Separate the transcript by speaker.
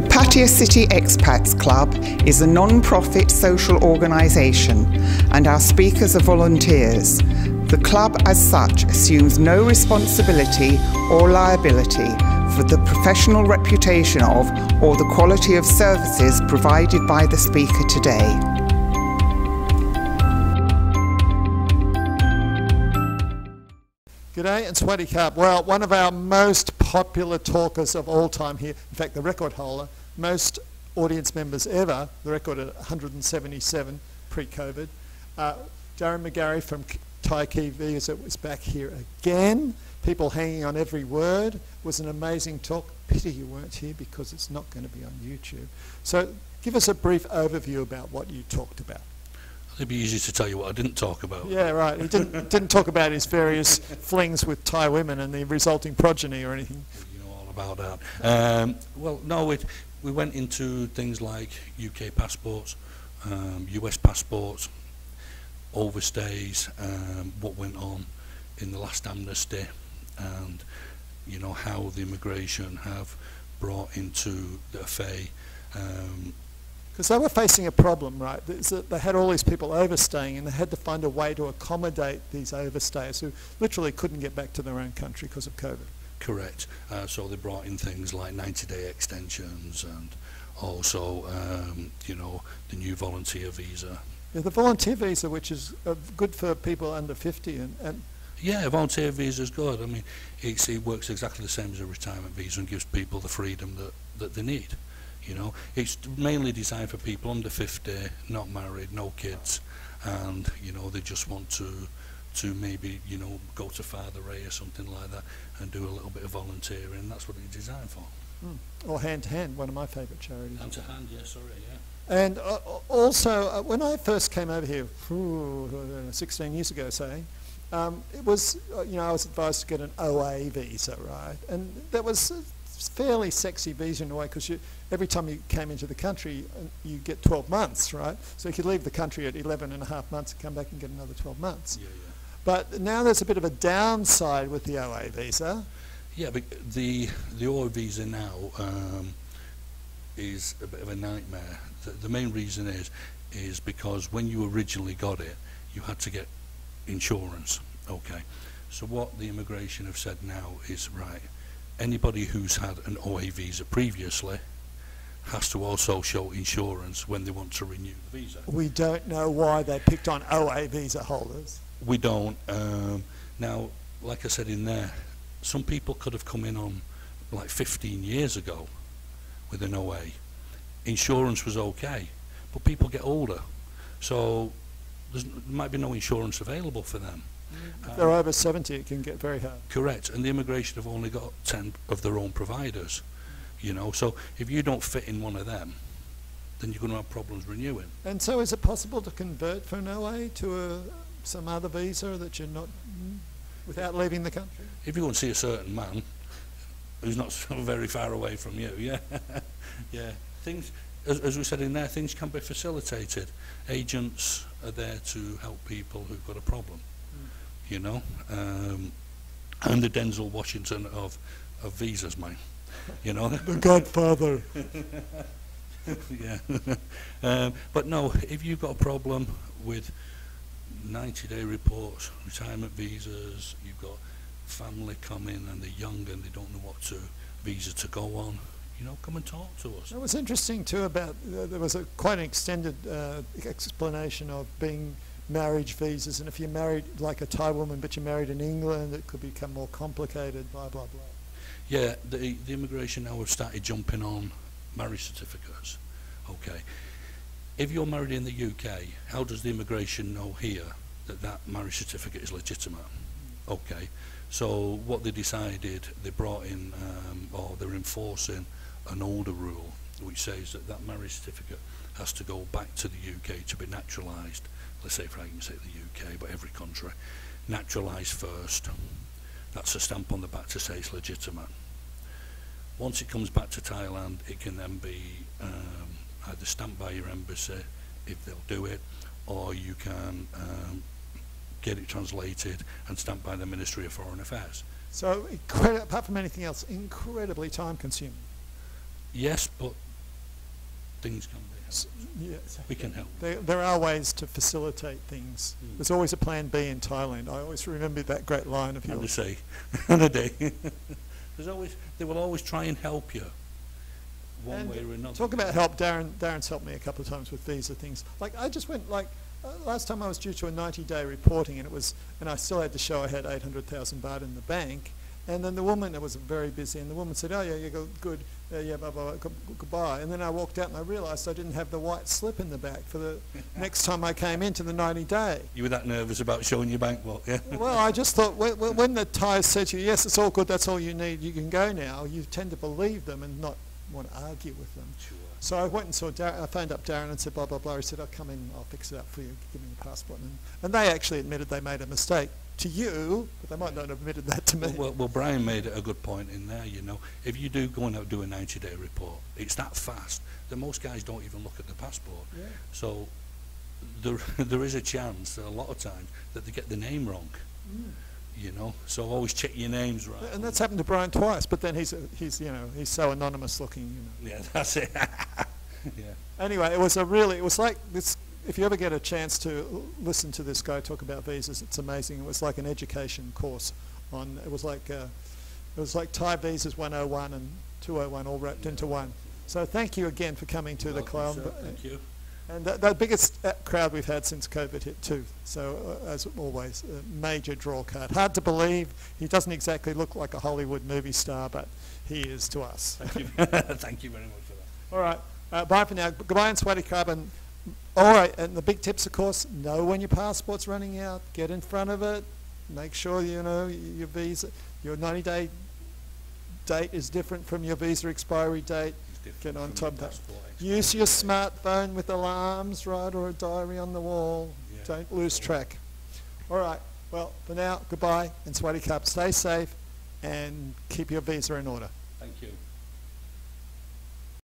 Speaker 1: The Pattaya City Expats Club is a non-profit social organisation and our speakers are volunteers. The club as such assumes no responsibility or liability for the professional reputation of or the quality of services provided by the speaker today.
Speaker 2: G'day and Swaddy Carp. Well, one of our most popular talkers of all time here, in fact the record holder, most audience members ever, the record at 177 pre-COVID. Darren McGarry from Thai Visa was back here again. People hanging on every word. It was an amazing talk. Pity you weren't here because it's not going to be on YouTube. So give us a brief overview about what you talked about.
Speaker 3: It'd be easy to tell you what I didn't talk about.
Speaker 2: Yeah, right. He didn't talk about his various flings with Thai women and the resulting progeny or anything.
Speaker 3: You know all about that. Well, no, we went into things like UK passports, US passports, overstays, what went on in the last amnesty, and you know how the immigration have brought into the FA.
Speaker 2: Because they were facing a problem, right? They had all these people overstaying and they had to find a way to accommodate these overstayers who literally couldn't get back to their own country because of COVID.
Speaker 3: Correct. So they brought in things like 90-day extensions and also, you know, the new volunteer visa.
Speaker 2: Yeah, the volunteer visa, which is good for people under 50 and
Speaker 3: yeah, a volunteer visa is good. I mean, it works exactly the same as a retirement visa and gives people the freedom that they need. You know, it's mainly designed for people under 50, not married, no kids, and you know they just want to maybe you know go to Father Ray or something like that and do a little bit of volunteering. That's what it's designed for.
Speaker 2: Or Hand to Hand, one of my favourite charities.
Speaker 3: Hand to Hand, yeah, sorry, yeah.
Speaker 2: And also, when I first came over here, 16 years ago, say, it was you know I was advised to get an OA visa, right, and that was fairly sexy visa in a way because every time you came into the country you get 12 months, right? So you could leave the country at 11 and a half months and come back and get another 12 months.
Speaker 3: Yeah, yeah.
Speaker 2: But now there's a bit of a downside with the OA visa.
Speaker 3: Yeah, but the OA visa now is a bit of a nightmare. The main reason is because when you originally got it, you had to get insurance. Okay, so what the immigration have said now is, right, anybody who's had an OA visa previously has to also show insurance when they want to renew the visa.
Speaker 2: We don't know why they picked on OA visa holders.
Speaker 3: We don't. Now, like I said in there, some people could have come in on like 15 years ago with an OA. Insurance was okay, but people get older, so there might be no insurance available for them.
Speaker 2: If they're over 70, it can get very hard.
Speaker 3: Correct, and the immigration have only got 10 of their own providers, you know, so if you don't fit in one of them, then you're going to have problems renewing. And
Speaker 2: so is it possible to convert from an OA to some other visa that you're not, without leaving the country?
Speaker 3: If you want to see a certain man who's not so very far away from you, yeah. Yeah, things, as we said in there, things can be facilitated. Agents are there to help people who've got a problem. You know, and the Denzel Washington of visas, mate. You know,
Speaker 2: the Godfather.
Speaker 3: Yeah, but no, if you've got a problem with 90-day reports, retirement visas, you've got family coming and they're young and they don't know what visa to go on. You know, come and talk to us.
Speaker 2: It was interesting too about there was quite an extended explanation of being marriage visas, and if you're married like a Thai woman but you're married in England, it could become more complicated, blah blah blah.
Speaker 3: Yeah, the immigration now have started jumping on marriage certificates. Okay, if you're married in the UK, how does the immigration know here that that marriage certificate is legitimate? Okay, so what they decided, they brought in or they're enforcing an older rule which says that that marriage certificate has to go back to the UK to be naturalised. Let's say, for argument's sake, the UK, but every country, naturalised first. That's a stamp on the back to say it's legitimate. Once it comes back to Thailand, it can then be either stamped by your embassy, if they'll do it, or you can get it translated and stamped by the Ministry of Foreign Affairs.
Speaker 2: So, apart from anything else, incredibly time-consuming.
Speaker 3: Yes, but things can be helped.
Speaker 2: Yes.
Speaker 3: We can help.
Speaker 2: There are ways to facilitate things. There's always a plan B in Thailand. I always remember that great line of yours.
Speaker 3: And to say, and a day. They will always try and help you, one way or another.
Speaker 2: Talk about help. Darren's helped me a couple of times with visa things. Like I just went last time I was due to a 90-day reporting, and I still had to show I had 800,000 baht in the bank. And then the woman, it was very busy, and the woman said, "Oh yeah, you go good, yeah, blah, blah, blah, goodbye." And then I walked out and I realised I didn't have the white slip in the back for the next time I came into the 90-day.
Speaker 3: You were that nervous about showing your bank book, yeah?
Speaker 2: Well, I just thought when the Thais said to you, "Yes, it's all good, that's all you need, you can go now," you tend to believe them and not want to argue with them.
Speaker 3: Sure.
Speaker 2: So I went and saw Darren. I phoned up Darren and said, blah, blah, blah. He said, "I'll come in, I'll fix it up for you, give me your passport." And they actually admitted they made a mistake to you, but they might not have admitted that to me.
Speaker 3: Well, Brian made a good point in there, you know. If you do go and do a 90-day report, it's that fast that most guys don't even look at the passport.
Speaker 2: Yeah.
Speaker 3: So there is a chance, a lot of times, that they get the name wrong. You know, so always check your names right.
Speaker 2: And that's happened to Brian twice, but then he's so anonymous looking, you know.
Speaker 3: Yeah, that's it. Yeah.
Speaker 2: Anyway, it was like this. If you ever get a chance to listen to this guy talk about visas, it's amazing. It was like an education course it was like Thai visas 101 and 201 all wrapped into one. So thank you again for coming to the club.
Speaker 3: Thank you.
Speaker 2: And the biggest crowd we've had since COVID hit too. So as always, a major draw card. Hard to believe. He doesn't exactly look like a Hollywood movie star, but he is to us.
Speaker 3: Thank you. Thank you very much for that.
Speaker 2: All right. Bye for now. Goodbye and Sawasdee Krab. And all right. And the big tips, of course, know when your passport's running out. Get in front of it. Make sure you know your visa. Your 90-day date is different from your visa expiry date. Get on top of that. Use your smartphone with alarms, right, or a diary on the wall. Yeah. Don't lose track. All right. Well, for now, goodbye and Sawasdee Krab. Stay safe and keep your visa in order.